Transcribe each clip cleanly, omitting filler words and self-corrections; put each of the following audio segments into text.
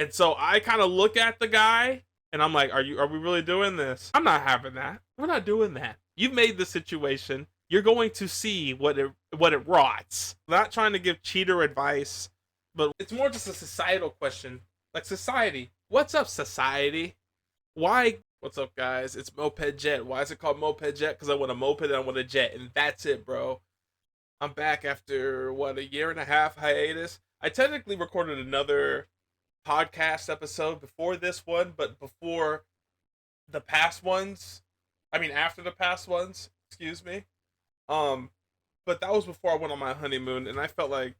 And so I kind of look at the guy and I'm like, are we really doing this? I'm not having that. We're not doing that. You've made the situation. You're going to see what it rots. I'm not trying to give cheater advice, but it's more just a societal question. Like society. What's up, society? Why? What's up, guys? It's MopedJet. Why is it called MopedJet? Because I want a moped and I want a jet, and that's it, bro. I'm back after what, a year and a half hiatus. I technically recorded another podcast episode before this one, but before the past ones. I mean, after the past ones. Excuse me. Um, but that was before I went on my honeymoon, and I felt like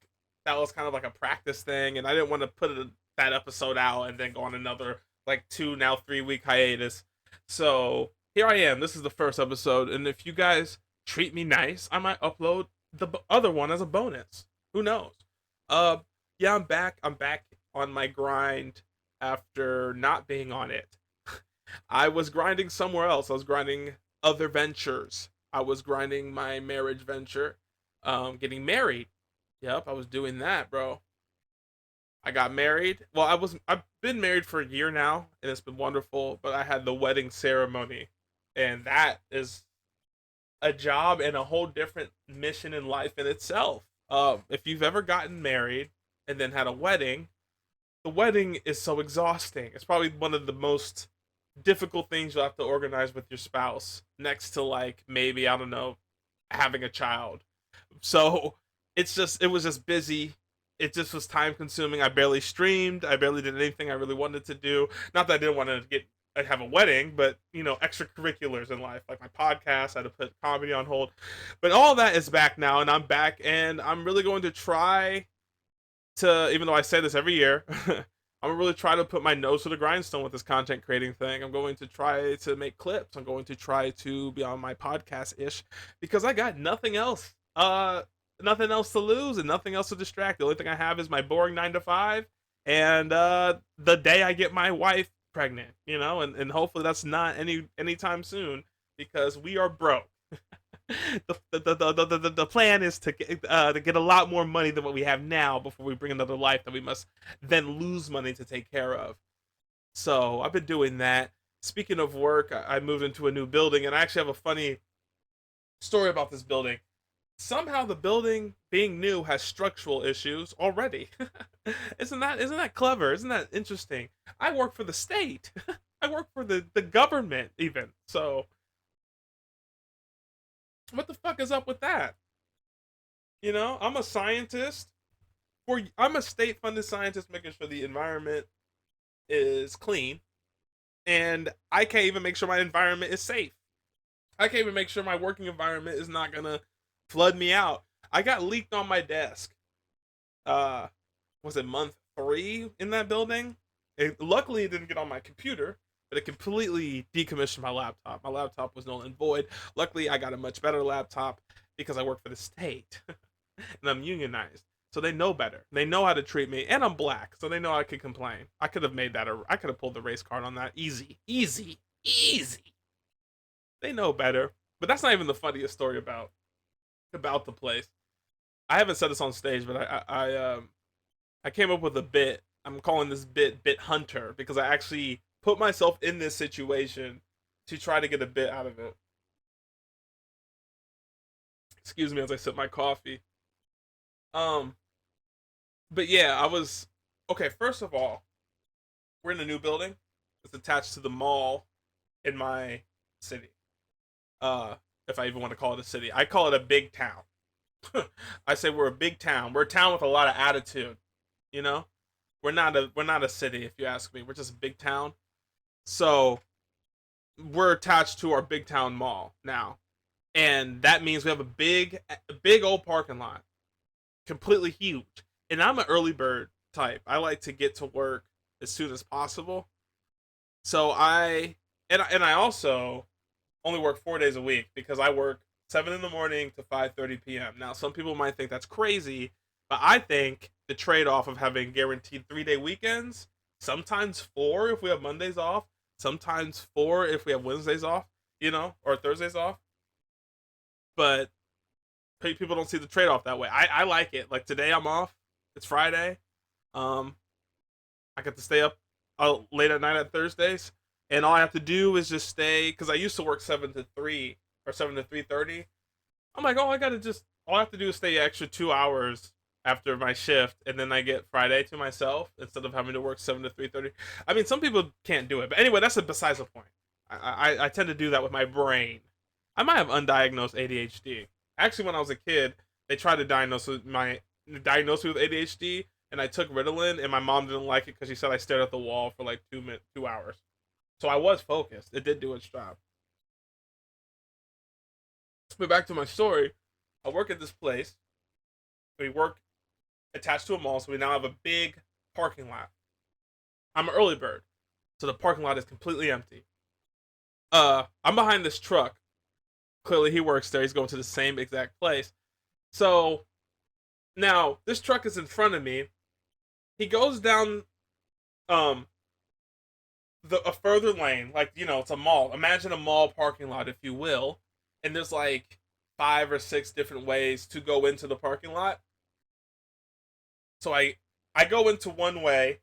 that was kind of like a practice thing, and I didn't want to put that episode out and then go on another like 2 now 3 week hiatus. So here I am. This is the first episode, and if you guys treat me nice, I might upload the other one as a bonus. Who knows? Uh, yeah, I'm back. I'm back on my grind after not being on it. I was grinding somewhere else. I was grinding other ventures. I was grinding my marriage venture, getting married. Yep, I was doing that, bro. I got married. Well, I've been married for a year now, and it's been wonderful. But I had the wedding ceremony, and that is a job and a whole different mission in life in itself. If you've ever gotten married and then had a wedding, the wedding is so exhausting. It's probably one of the most difficult things you'll have to organize with your spouse, next to like maybe, I don't know, having a child. So it was just busy. It just was time consuming. I barely streamed. I barely did anything I really wanted to do. Not that I didn't want to have a wedding, but extracurriculars in life, like my podcast. I had to put comedy on hold, but all that is back now, and I'm back, and I'm really going to try to, even though I say this every year, I'm gonna really try to put my nose to the grindstone with this content creating thing. I'm going to try to make clips. I'm going to try to be on my podcast ish, because I got nothing else. Nothing else to lose and nothing else to distract. The only thing I have is my boring 9 to 5, and the day I get my wife pregnant. And hopefully that's not anytime soon, because we are broke. The plan is to get a lot more money than what we have now before we bring another life that we must then lose money to take care of. So I've been doing that. Speaking of work, I moved into a new building, and I actually have a funny story about this building. Somehow the building being new has structural issues already. Isn't that clever? Isn't that interesting? I work for the state. I work for the government even. So what the fuck is up with that? I'm a scientist. I'm a state funded scientist making sure the environment is clean, and I can't even make sure my environment is safe. I can't even make sure my working environment is not gonna flood me out. I got leaked on my desk. Uh, was it month 3 in that building? Luckily, it didn't get on my computer, but it completely decommissioned my laptop. My laptop was null and void. Luckily, I got a much better laptop because I work for the state and I'm unionized. So they know better. They know how to treat me, and I'm black, so they know I could complain. I could have made that. I could have pulled the race card on that. Easy, easy, easy. They know better. But that's not even the funniest story about the place. I haven't said this on stage, but I came up with a bit. I'm calling this bit hunter, because I actually put myself in this situation to try to get a bit out of it. Excuse me as I sip my coffee. Um, but yeah, I was okay. First of all, we're in a new building. It's attached to the mall in my city. Uh, if I even want to call it a city, I call it a big town. I say we're a big town. We're a town with a lot of attitude. You know, we're not a city, if you ask me. We're just a big town. So we're attached to our big town mall now, and that means we have a big old parking lot, completely huge. And I'm an early bird type. I like to get to work as soon as possible. So I also only work 4 days a week, because I work 7 in the morning to 5:30 p.m. Now, some people might think that's crazy, but I think the trade-off of having guaranteed 3 day weekends, sometimes 4 if we have Mondays off, sometimes 4 if we have Wednesdays off, or Thursdays off. But people don't see the trade-off that way. I like it. Like today, I'm off. It's Friday. Um, I get to stay up late at night on Thursdays, and all I have to do is just stay because I used to work 7 to 3 or 7 to 3:30. I'm like, all I have to do is stay extra 2 hours after my shift, and then I get Friday to myself instead of having to work 7 to 3:30. I mean, some people can't do it, but anyway, that's besides the point. I tend to do that with my brain. I might have undiagnosed ADHD. Actually, when I was a kid, they tried to diagnose me with ADHD, and I took Ritalin, and my mom didn't like it because she said I stared at the wall for like 2 hours. So I was focused. It did do its job. But back to my story, I work at this place. We work attached to a mall, so we now have a big parking lot. I'm an early bird, so the parking lot is completely empty. I'm behind this truck. Clearly, he works there. He's going to the same exact place. So now this truck is in front of me. He goes down a further lane, like it's a mall. Imagine a mall parking lot, if you will, and there's like 5 or 6 different ways to go into the parking lot. So I go into one way.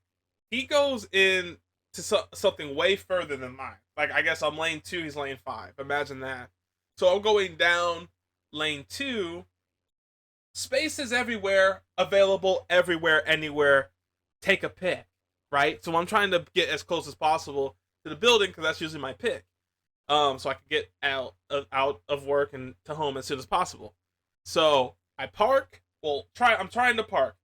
He goes in to something way further than mine. Like I guess I'm lane 2, he's lane 5. Imagine that. So I'm going down lane 2. Space is everywhere, available everywhere, anywhere. Take a pick, right? So I'm trying to get as close as possible to the building because that's usually my pick. So I can get out of work and to home as soon as possible. So I park. I'm trying to park.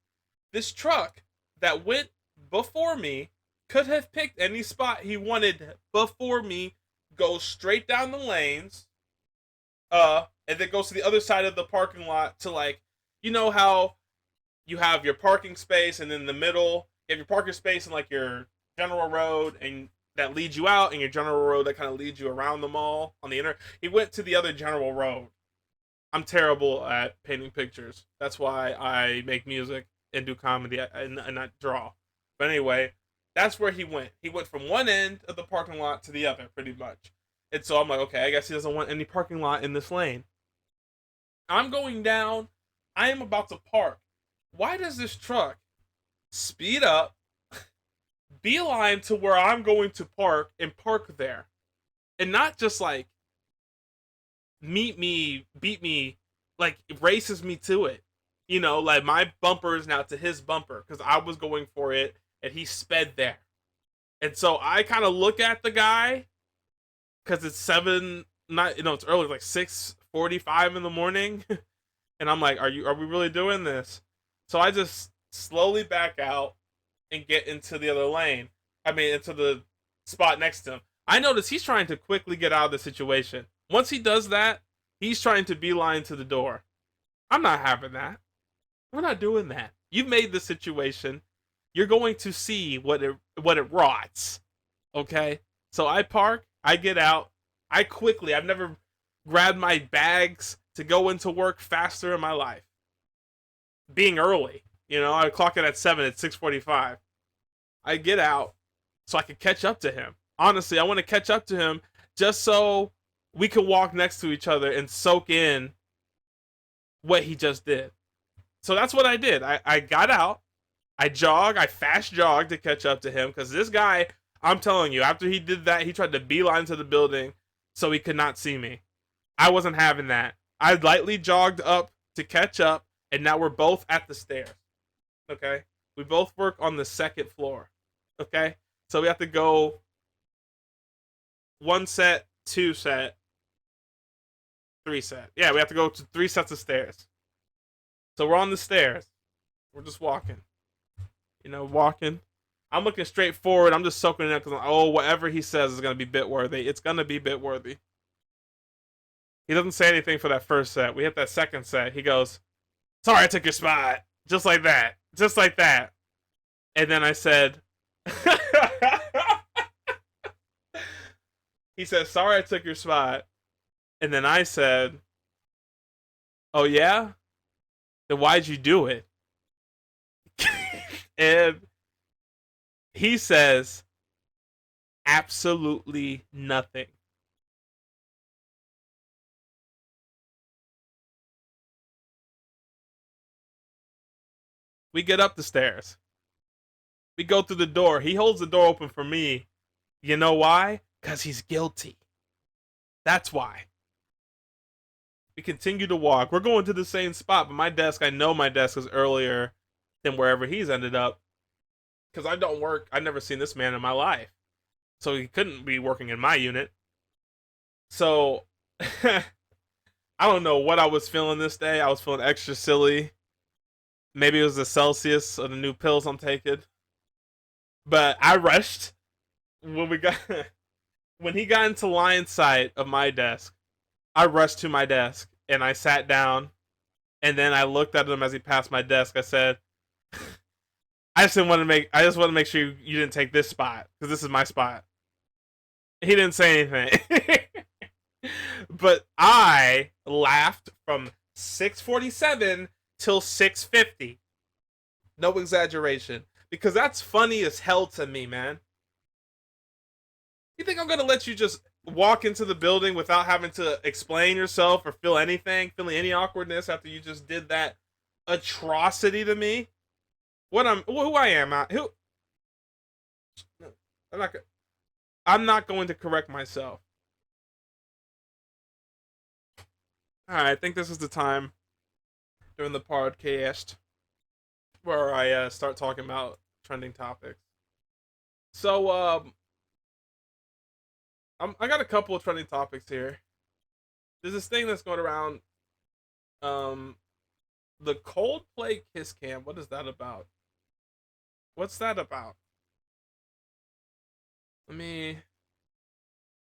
This truck that went before me could have picked any spot he wanted before me, goes straight down the lanes, and then goes to the other side of the parking lot to like, how you have your parking space and in the middle you have your parking space and like your general road and that leads you out and your general road that kind of leads you around the mall on the inner. He went to the other general road. I'm terrible at painting pictures. That's why I make music and do comedy and not draw. But anyway, that's where he went. He went from one end of the parking lot to the other, pretty much. And so I'm like, okay, I guess he doesn't want any parking lot in this lane. I'm going down. I am about to park. Why does this truck speed up, beeline to where I'm going to park and park there? And not just like meet me, beat me, like races me to it. Like my bumper is now to his bumper because I was going for it and he sped there. And so I kind of look at the guy because it's it's early, like 6:45 in the morning, and I'm like, are we really doing this? So I just slowly back out and get into the other lane. I mean, into the spot next to him. I notice he's trying to quickly get out of the situation. Once he does that, he's trying to beeline to the door. I'm not having that. We're not doing that. You've made the situation. You're going to see what it rots. Okay? So I park, I get out, I've never grabbed my bags to go into work faster in my life. Being early. I clock it at 7 at 6:45. I get out so I can catch up to him. Honestly, I want to catch up to him just so we can walk next to each other and soak in what he just did. So that's what I did. I got out. I fast jogged to catch up to him because this guy, I'm telling you, after he did that, he tried to beeline to the building so he could not see me. I wasn't having that. I lightly jogged up to catch up, and now we're both at the stairs. Okay? We both work on the second floor. Okay? So we have to go 1 set, 2 set, 3 set. Yeah, we have to go to 3 sets of stairs. So we're on the stairs. We're just walking. Walking. I'm looking straight forward. I'm just soaking it in because, whatever he says is going to be bit worthy. It's going to be bit worthy. He doesn't say anything for that first set. We hit that second set. He goes, sorry I took your spot. Just like that. Just like that. And then I said, he said, sorry I took your spot. And then I said, oh yeah? Then why'd you do it? And he says, absolutely nothing. We get up the stairs. We go through the door. He holds the door open for me. You know why? Because he's guilty. That's why. We continue to walk. We're going to the same spot, but my desk, I know my desk is earlier than wherever he's ended up. Because I don't work. I've never seen this man in my life. So he couldn't be working in my unit. So I don't know what I was feeling this day. I was feeling extra silly. Maybe it was the Celsius or the new pills I'm taking. But I rushed when we got when he got into line sight of my desk. I rushed to my desk and I sat down, and then I looked at him as he passed my desk. I said, I just want to make sure you didn't take this spot because this is my spot. He didn't say anything. But I laughed from 6:47 till 6:50. No exaggeration. Because that's funny as hell to me, man. You think I'm going to let you just walk into the building without having to explain yourself or feel anything, feeling any awkwardness after you just did that atrocity to me? Who I am? Who? I'm not going to correct myself. Alright, I think this is the time during the podcast where I start talking about trending topics. So, I got a couple of trending topics here. There's this thing that's going around, the Coldplay Kiss Cam. What is that about? What's that about? Let me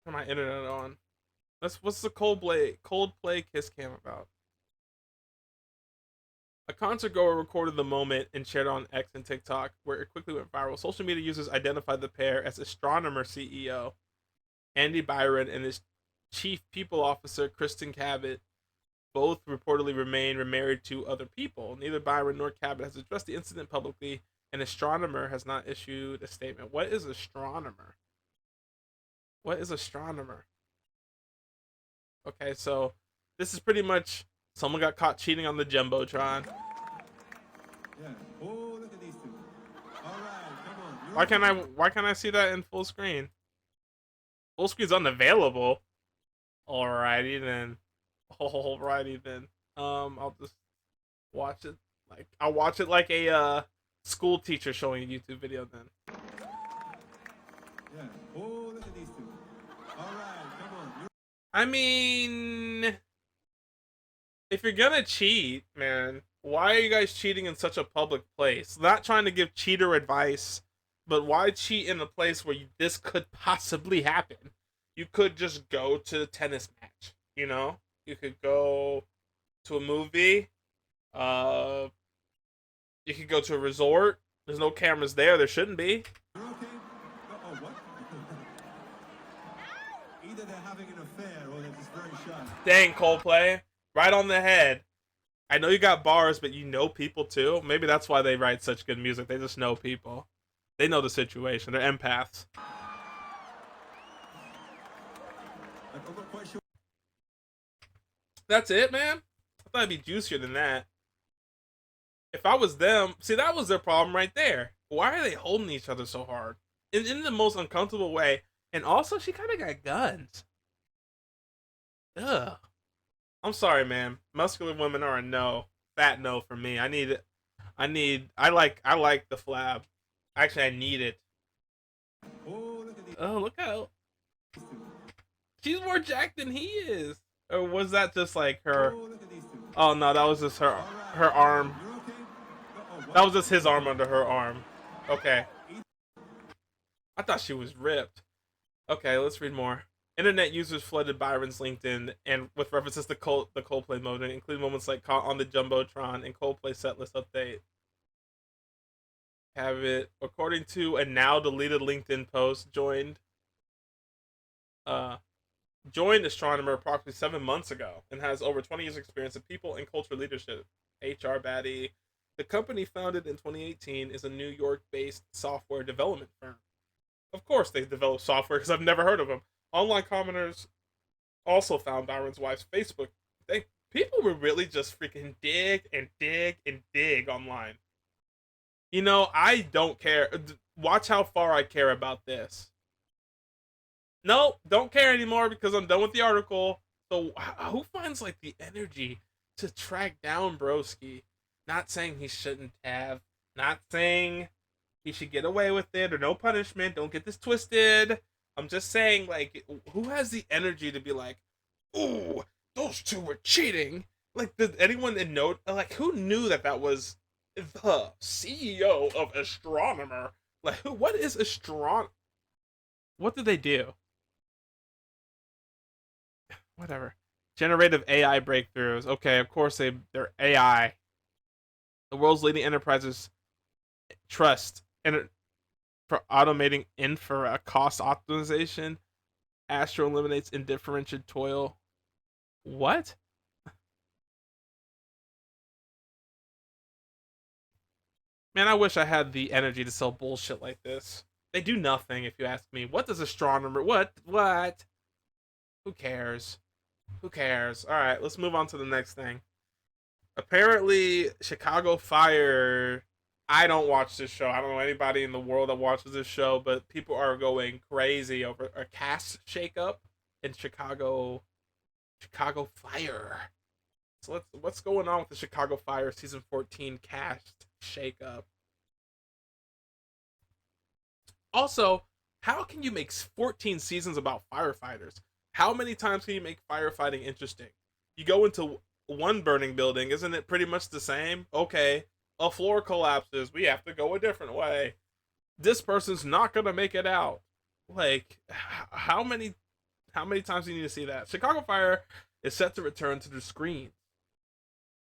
turn my internet on. What's the Coldplay Kiss Cam about? A concert goer recorded the moment and shared it on X and TikTok, where it quickly went viral. Social media users identified the pair as Astronomer CEO Andy Byron and his chief people officer Kristen Cabot. Both reportedly remain married to other people. Neither Byron nor Cabot has addressed the incident publicly, and Astronomer has not issued a statement. What is Astronomer? What is Astronomer? Okay, so this is pretty much someone got caught cheating on the Jumbotron. Yeah. Oh, look at these two. All right, come on. Why can't I see that in full screen? Full screen's unavailable. Alrighty then. Alrighty then. I'll just watch it I'll watch it like a school teacher showing a YouTube video then. Yeah. Oh, look at these two. All right, come on. I mean, if you're gonna cheat, man, why are you guys cheating in such a public place? Not trying to give cheater advice, but why cheat in a place where this could possibly happen? You could just go to a tennis match, you know? You could go to a movie. You could go to a resort. There's no cameras there. There shouldn't be. You're okay? Oh, what? Either they're having an affair or they're just very shy. Dang, Coldplay. Right on the head. I know you got bars, but you know people too. Maybe that's why they write such good music. They just know people. They know the situation. They're empaths. I'm not quite sure. That's it, man? I thought it'd be juicier than that. If I was them, see, that was their problem right there. Why are they holding each other so hard? In the most uncomfortable way. And also, she kind of got guns. Ugh. I'm sorry, man. Muscular women are a no. Fat no for me. I like the flab. Actually, I need it. Oh, look at these. Oh, look out. She's more jacked than he is. Or was that just like her? Oh, look at these two. Oh no, that was just her arm. You're okay? Oh, what? That was just his arm under her arm. Okay. I thought she was ripped. Okay, let's read more. Internet users flooded Byron's LinkedIn and with references to the Coldplay moment, including moments like caught on the Jumbotron and Coldplay setlist update. Have it, according to a now deleted LinkedIn post, joined Astronomer approximately 7 months ago and has over 20 years experience in people and culture leadership. HR baddie. The company, founded in 2018, is a New York-based software development firm. Of course they develop software because I've never heard of them. Online commenters also found Byron's wife's Facebook. People were really just freaking dig and dig and dig online. You know, I don't care. Watch how far I care about this. No, don't care anymore because I'm done with the article. So who finds like the energy to track down Broski? Not saying he shouldn't have. Not saying he should get away with it or no punishment. Don't get this twisted. I'm just saying, like, who has the energy to be like, "Ooh, those two were cheating"? Like, did anyone know? Like, who knew that that was the CEO of Astronomer? Like, what is Astron? What did they do? Whatever. Generative AI breakthroughs. Okay, of course they're AI. The world's leading enterprises trust and for automating infra cost optimization. Astro eliminates indifferentiated toil. What? Man, I wish I had the energy to sell bullshit like this. They do nothing if you ask me. What does astronomer what? Who cares? Who cares? Alright, let's move on to the next thing. Apparently, Chicago Fire. I don't watch this show. I don't know anybody in the world that watches this show, but people are going crazy over a cast shakeup in Chicago Fire. So what's going on with the Chicago Fire season 14 cast shakeup? Also, how can you make 14 seasons about firefighters? How many times can you make firefighting interesting? You go into one burning building, isn't it pretty much the same? Okay, a floor collapses, we have to go a different way. This person's not gonna make it out. Like, how many times do you need to see that? Chicago Fire is set to return to the screen.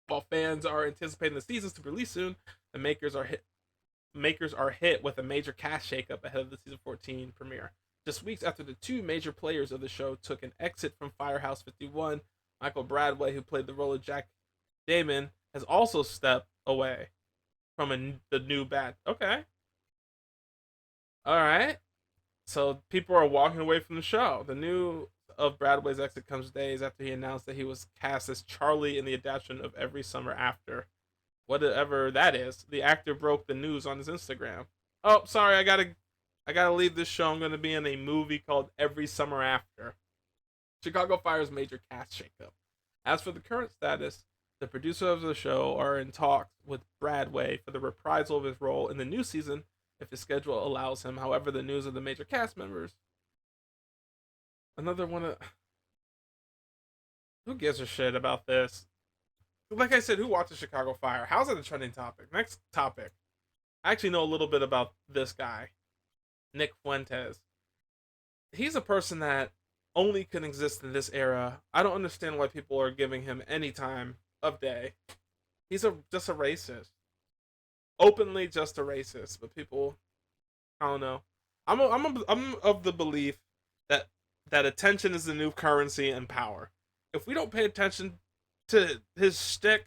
While fans are anticipating the seasons to release soon, the makers are hit with a major cast shakeup ahead of the season 14 premiere. Just weeks after the two major players of the show took an exit from Firehouse 51, Michael Bradway, who played the role of Jack Damon, has also stepped away from the new bad. Okay. All right. So people are walking away from the show. The news of Bradway's exit comes days after he announced that he was cast as Charlie in the adaptation of Every Summer After. Whatever that is. The actor broke the news on his Instagram. Oh, sorry, I gotta leave this show. I'm gonna be in a movie called Every Summer After. Chicago Fire's major cast shakeup. As for the current status, the producers of the show are in talks with Bradway for the reprisal of his role in the new season if his schedule allows him. However, the news of the major cast members. Another one of. Who gives a shit about this? Like I said, who watches Chicago Fire? How's it a trending topic? Next topic. I actually know a little bit about this guy, Nick Fuentes. He's a person that only can exist in this era. I don't understand why people are giving him any time of day. He's just a racist, openly just a racist. But people, I don't know. I'm of the belief that attention is the new currency and power. If we don't pay attention to his stick,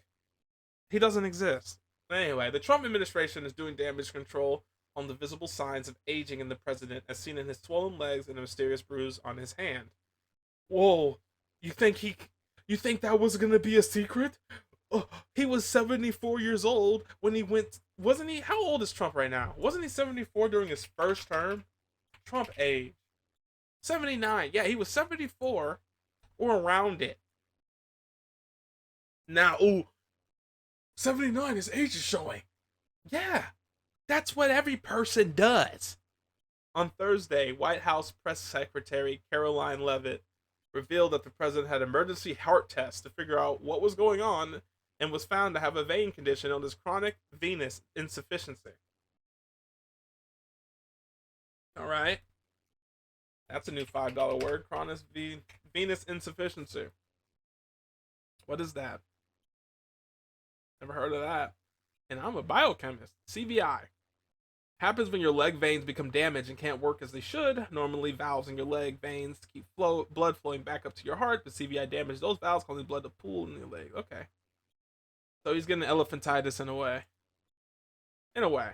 he doesn't exist. Anyway, the Trump administration is doing damage control on the visible signs of aging in the president, as seen in his swollen legs and a mysterious bruise on his hand. Whoa, you think you think that was gonna be a secret? Oh, he was 74 years old when he went. Wasn't he? How old is Trump right now? Wasn't he 74 during his first term? Trump age 79. Yeah, he was 74 or around it. Now, ooh, 79, his age is showing. Yeah, that's what every person does. On Thursday, White House Press Secretary Caroline Leavitt revealed that the president had emergency heart tests to figure out what was going on and was found to have a vein condition known as chronic venous insufficiency. All right, that's a new $5 word, chronic venous insufficiency. What is that? Never heard of that. And I'm a biochemist. CVI happens when your leg veins become damaged and can't work as they should. Normally, valves in your leg veins keep blood flowing back up to your heart, but CVI damages those valves, causing blood to pool in your leg. Okay. So he's getting elephantitis in a way. In a way.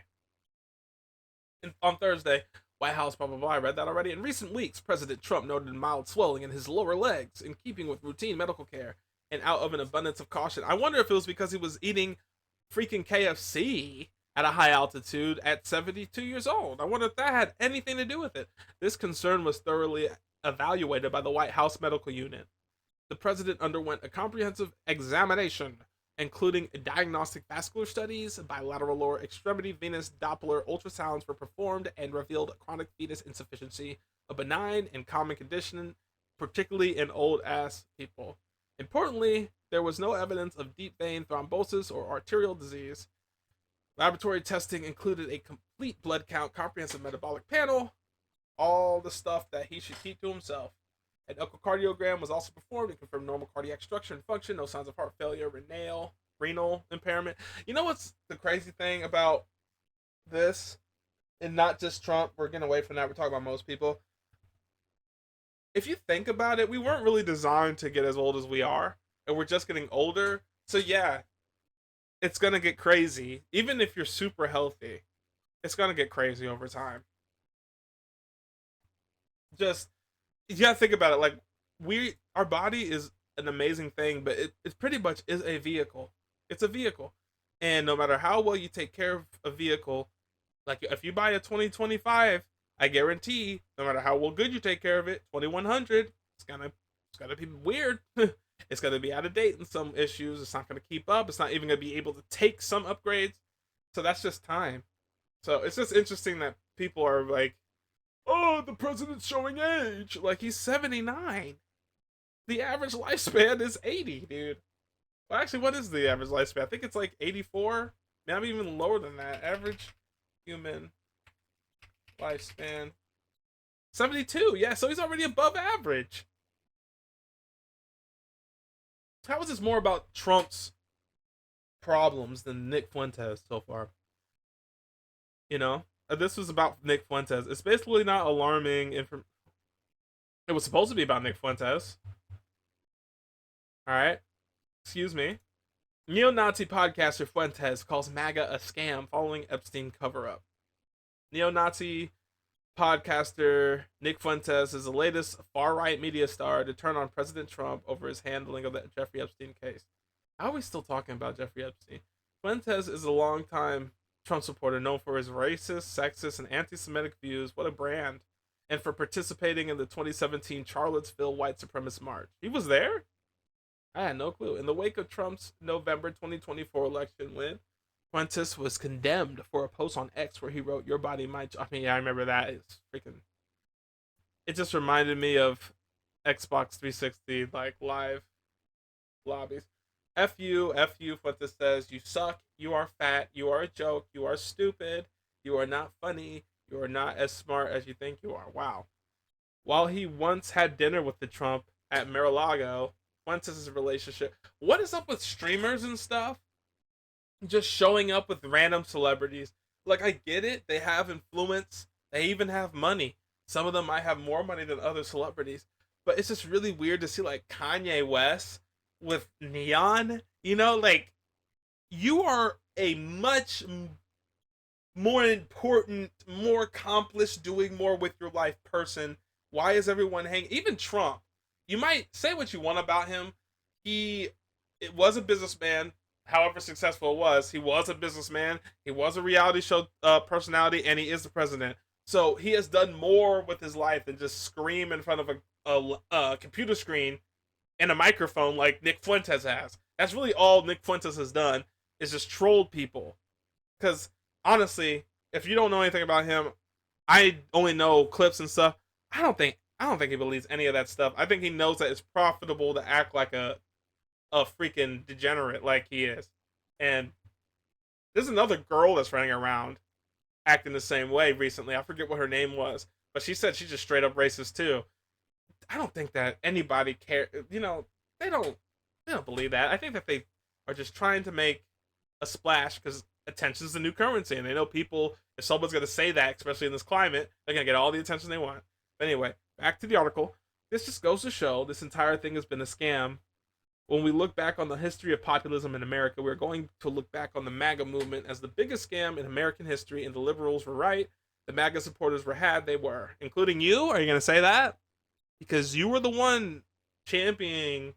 On Thursday, White House, blah, blah, blah, I read that already. In recent weeks, President Trump noted mild swelling in his lower legs, in keeping with routine medical care, and out of an abundance of caution. I wonder if it was because he was eating freaking KFC at a high altitude at 72 years old. I wonder if that had anything to do with it. This concern was thoroughly evaluated by the White House Medical Unit. The president underwent a comprehensive examination, including diagnostic vascular studies, bilateral lower extremity venous Doppler ultrasounds were performed and revealed chronic venous insufficiency, a benign and common condition, particularly in old ass people. Importantly, there was no evidence of deep vein thrombosis or arterial disease. Laboratory testing included a complete blood count, comprehensive metabolic panel, all the stuff that he should keep to himself. An echocardiogram was also performed and confirmed normal cardiac structure and function, no signs of heart failure, renal impairment. You know what's the crazy thing about this? And not just Trump, we're getting away from that, we're talking about most people. If you think about it, we weren't really designed to get as old as we are, and we're just getting older. So yeah, it's gonna get crazy. Even if you're super healthy, it's gonna get crazy over time. Just you gotta think about it. Like our body is an amazing thing, but it pretty much is a vehicle. It's a vehicle, and no matter how well you take care of a vehicle, like if you buy a 2025, I guarantee, no matter how well good you take care of it, 2100, it's gonna be weird. It's gonna be out of date in some issues. It's not gonna keep up. It's not even gonna be able to take some upgrades. So that's just time. So it's just interesting that people are like, "Oh, the president's showing age." Like he's 79. The average lifespan is 80, dude. Well, actually, what is the average lifespan? I think it's like 84. Maybe even lower than that. Average human lifespan 72. Yeah, so he's already above average. How is this more about Trump's problems than Nick Fuentes so far? You know, this was about Nick Fuentes. It's basically not alarming. It was supposed to be about Nick Fuentes. All right, excuse me. Neo-Nazi podcaster Fuentes calls MAGA a scam following Epstein cover-up. Neo-Nazi podcaster Nick Fuentes is the latest far-right media star to turn on President Trump over his handling of the Jeffrey Epstein case. How are we still talking about Jeffrey Epstein? Fuentes is a longtime Trump supporter known for his racist, sexist, and anti-Semitic views. What a brand. And for participating in the 2017 Charlottesville white supremacist march. He was there? I had no clue. In the wake of Trump's November 2024 election win, Fuentes was condemned for a post on X where he wrote, "Your body might." I mean, yeah, I remember that. It's freaking. It just reminded me of Xbox 360, like live lobbies. F you, Fuentes says, "You suck, you are fat, you are a joke, you are stupid, you are not funny, you are not as smart as you think you are." Wow. While he once had dinner with the Trump at Mar-a-Lago, Fuentes' relationship. What is up with streamers and stuff? Just showing up with random celebrities. Like, I get it. They have influence. They even have money. Some of them might have more money than other celebrities. But it's just really weird to see, like, Kanye West with Neon. You know, like, you are a much more important, more accomplished, doing more with your life person. Why is everyone hanging? Even Trump. You might say what you want about him. It was a businessman, however successful it was. He was a businessman. He was a reality show personality, and he is the president. So he has done more with his life than just scream in front of a computer screen and a microphone like Nick Fuentes has. That's really all Nick Fuentes has done is just trolled people. Because honestly, if you don't know anything about him, I only know clips and stuff. I don't think he believes any of that stuff. I think he knows that it's profitable to act like a freaking degenerate like he is. And there's another girl that's running around acting the same way recently. I forget what her name was, but she said she's just straight up racist too. I don't think that anybody care. You know, they don't they don't believe that. I think that they are just trying to make a splash because attention's the new currency, and they know people. If someone's gonna say that, especially in this climate, they're gonna get all the attention they want. But anyway, back to the article. This just goes to show this entire thing has been a scam. When we look back on the history of populism in America, we're going to look back on the MAGA movement as the biggest scam in American history, and the liberals were right. The MAGA supporters were had, they were. Including you? Are you going to say that? Because you were the one championing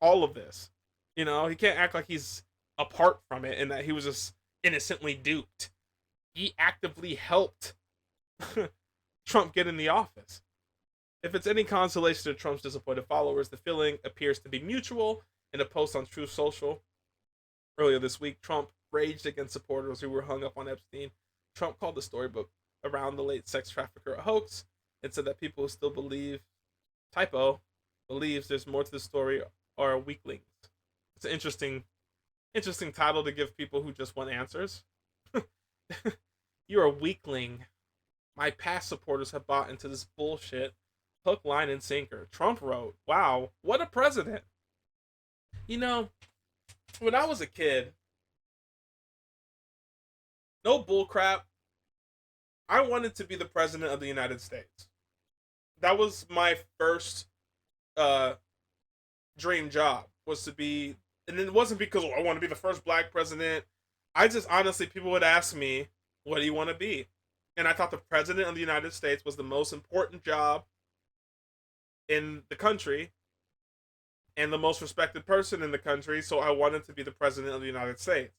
all of this. You know, he can't act like he's apart from it and that he was just innocently duped. He actively helped Trump get in the office. If it's any consolation to Trump's disappointed followers, the feeling appears to be mutual. In a post on Truth Social earlier this week, Trump raged against supporters who were hung up on Epstein. Trump called the storybook around the late sex trafficker a hoax and said that people who still believe, typo, believes there's more to the story are weaklings. It's an interesting title to give people who just want answers. You're a weakling. My past supporters have bought into this bullshit. Hook, line, and sinker. Trump wrote, wow, what a president. You know, when I was a kid, no bullcrap, I wanted to be the president of the United States. That was my first dream job, was to be, and it wasn't because I want to be the first black president. I just honestly, people would ask me, what do you want to be? And I thought the president of the United States was the most important job in the country and the most respected person in the country. So I wanted to be the president of the United States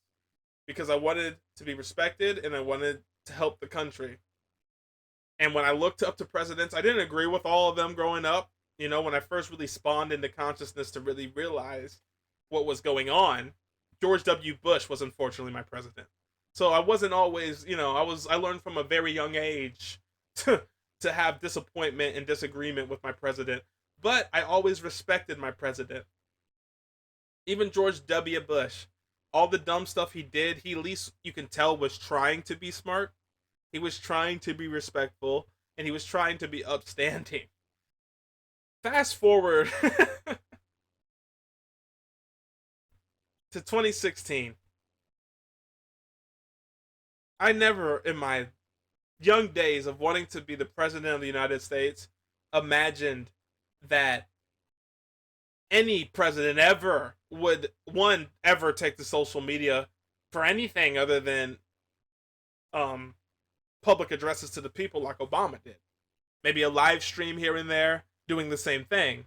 because I wanted to be respected and I wanted to help the country. And when I looked up to presidents, I didn't agree with all of them growing up. You know, when I first really spawned into consciousness to really realize what was going on, George W. Bush was unfortunately my president. So I wasn't always, you know, I learned from a very young age to have disappointment and disagreement with my president. But I always respected my president. Even George W. Bush, all the dumb stuff he did, he at least you can tell was trying to be smart. He was trying to be respectful, and he was trying to be upstanding. Fast forward to 2016. I never, in my young days of wanting to be the president of the United States, imagined that any president ever would, one, ever take to social media for anything other than public addresses to the people like Obama did. Maybe a live stream here and there doing the same thing.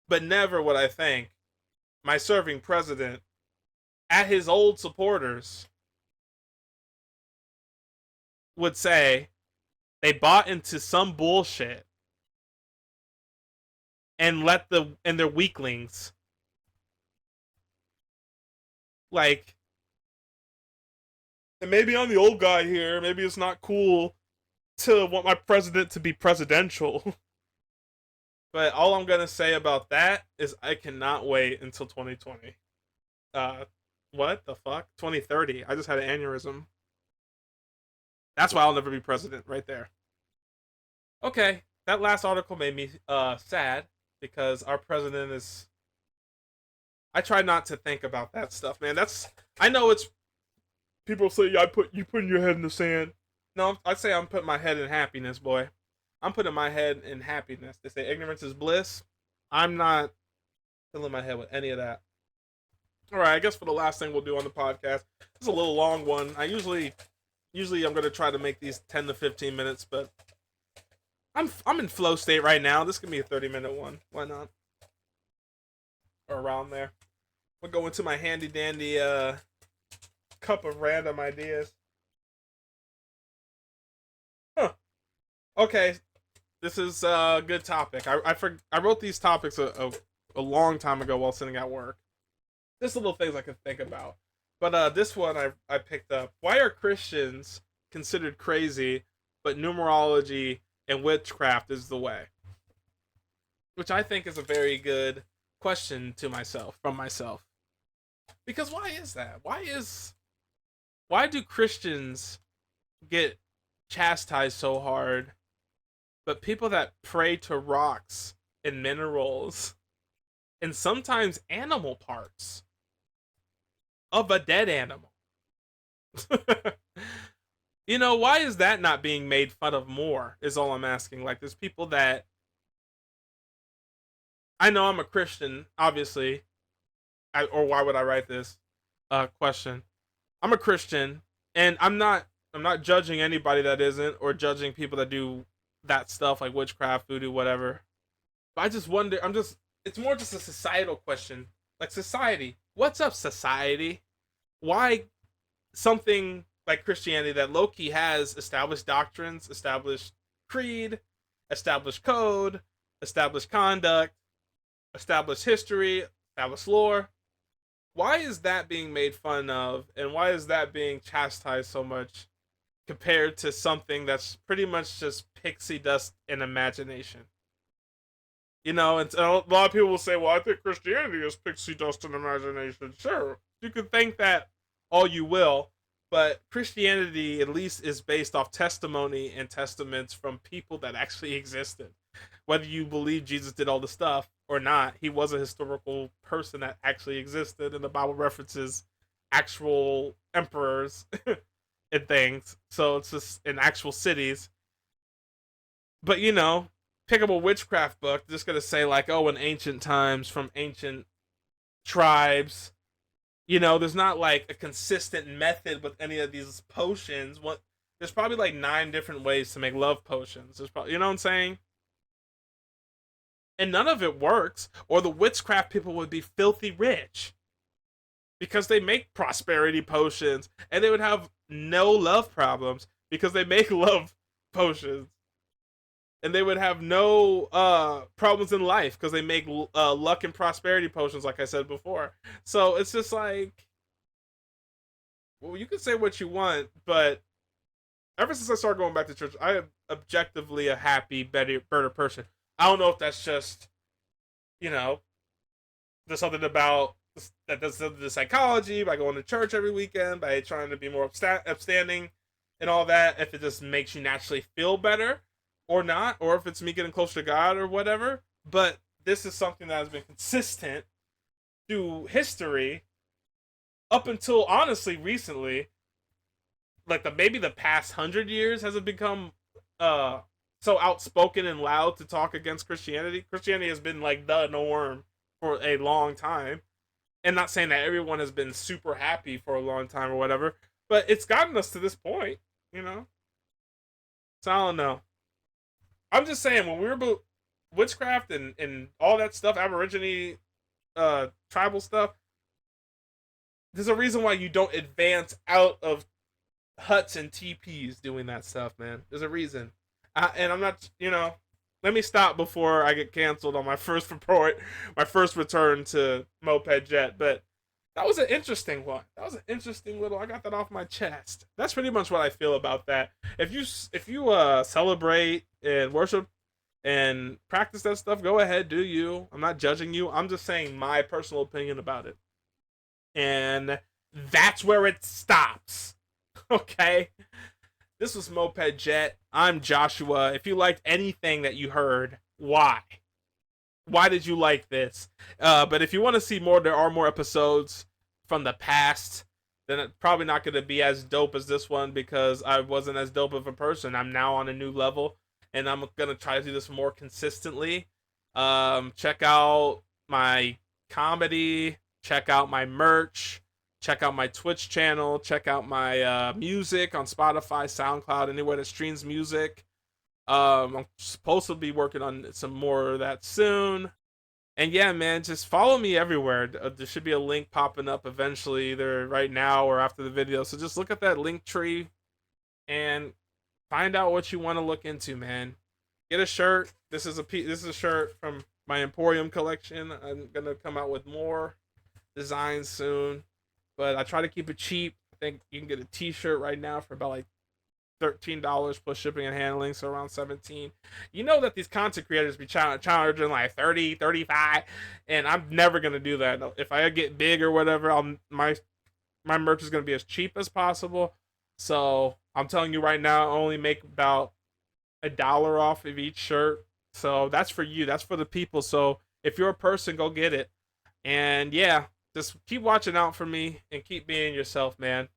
But never would I think my serving president at his old supporters would say they bought into some bullshit and their weaklings, like, and maybe I'm the old guy here, maybe it's not cool to want my president to be presidential. But all I'm gonna say about that is I cannot wait until 2020. What the fuck? 2030. I just had an aneurysm. That's why I'll never be president, right there. Okay, that last article made me sad because our president is. I try not to think about that stuff, man. I know it's. People say, "Yeah, you putting your head in the sand." No, I say I'm putting my head in happiness, boy. I'm putting my head in happiness. They say ignorance is bliss. I'm not filling my head with any of that. All right, I guess for the last thing we'll do on the podcast, it's a little long one. I usually I'm gonna try to make these 10 to 15 minutes, but I'm in flow state right now. This can be a 30-minute one. Why not? Or around there. We'll go into my handy dandy cup of random ideas. Huh. Okay, this is a good topic. I wrote these topics a long time ago while sitting at work. Just little things I could think about. But this one I picked up. Why are Christians considered crazy, but numerology and witchcraft is the way? Which I think is a very good question to myself, from myself. Because why is that? Why do Christians get chastised so hard, but people that pray to rocks and minerals and sometimes animal parts of a dead animal. You know, why is that not being made fun of more is all I'm asking. Like, there's people that I know I'm a Christian, obviously. Or why would I write this question? I'm a Christian and I'm not judging anybody that isn't, or judging people that do that stuff like witchcraft, voodoo, whatever. But I just wonder, it's more just a societal question. Like society. What's up, society? Why something like Christianity that low-key has established doctrines, established creed, established code, established conduct, established history, established lore. Why is that being made fun of, and why is that being chastised so much compared to something that's pretty much just pixie dust and imagination? You know, and a lot of people will say, well, I think Christianity is pixie dust and imagination. Sure, you can think that all you will, but Christianity at least is based off testimony and testaments from people that actually existed. Whether you believe Jesus did all the stuff or not, he was a historical person that actually existed, and the Bible references actual emperors and things. So it's just in actual cities. But you know, pick up a witchcraft book, just gonna say like, oh, in ancient times from ancient tribes. You know, there's not like a consistent method with any of these potions. What there's probably like 9 different ways to make love potions. There's probably, you know what I'm saying? And none of it works, or the witchcraft people would be filthy rich because they make prosperity potions, and they would have no love problems because they make love potions, and they would have no problems in life because they make luck and prosperity potions, like I said before. So it's just like, well, you can say what you want, but ever since I started going back to church, I am objectively a happy, better person. I don't know if that's just, you know, there's something about that does something to psychology by going to church every weekend, by trying to be more upstanding and all that. If it just makes you naturally feel better or not, or if it's me getting closer to God or whatever. But this is something that has been consistent through history up until honestly recently. Like maybe the past 100 years has it become so outspoken and loud to talk against Christianity. Christianity has been like the norm for a long time. And not saying that everyone has been super happy for a long time or whatever, but it's gotten us to this point, you know? So I don't know. I'm just saying, when we were witchcraft and all that stuff, Aborigine tribal stuff, there's a reason why you don't advance out of huts and TPs doing that stuff, man. There's a reason. And I'm not, you know, let me stop before I get canceled on my first report, my first return to MopedJet. But that was an interesting one. That was an interesting little. I got that off my chest. That's pretty much what I feel about that. If you celebrate and worship and practice that stuff, go ahead, do you. I'm not judging you. I'm just saying my personal opinion about it, and that's where it stops. Okay. This was MopedJet. I'm Joshua. If you liked anything that you heard, why? Why did you like this? But if you want to see more, there are more episodes from the past. Then it's probably not going to be as dope as this one because I wasn't as dope of a person. I'm now on a new level, and I'm going to try to do this more consistently. Check out my comedy. Check out my merch. Check out my Twitch channel. Check out my music on Spotify, SoundCloud, anywhere that streams music. I'm supposed to be working on some more of that soon. And yeah, man, just follow me everywhere. There should be a link popping up eventually, either right now or after the video. So just look at that link tree and find out what you want to look into, man. Get a shirt. This is a shirt from my Emporium collection. I'm gonna come out with more designs soon, but I try to keep it cheap. I think you can get a t-shirt right now for about like $13 plus shipping and handling, so around 17. You know that these content creators be charging like 30, 35, and I'm never gonna do that. If I get big or whatever, my merch is gonna be as cheap as possible. So I'm telling you right now, I only make about $1 off of each shirt. So that's for you. That's for the people. So if you're a person, go get it. And yeah, just keep watching out for me and keep being yourself, man.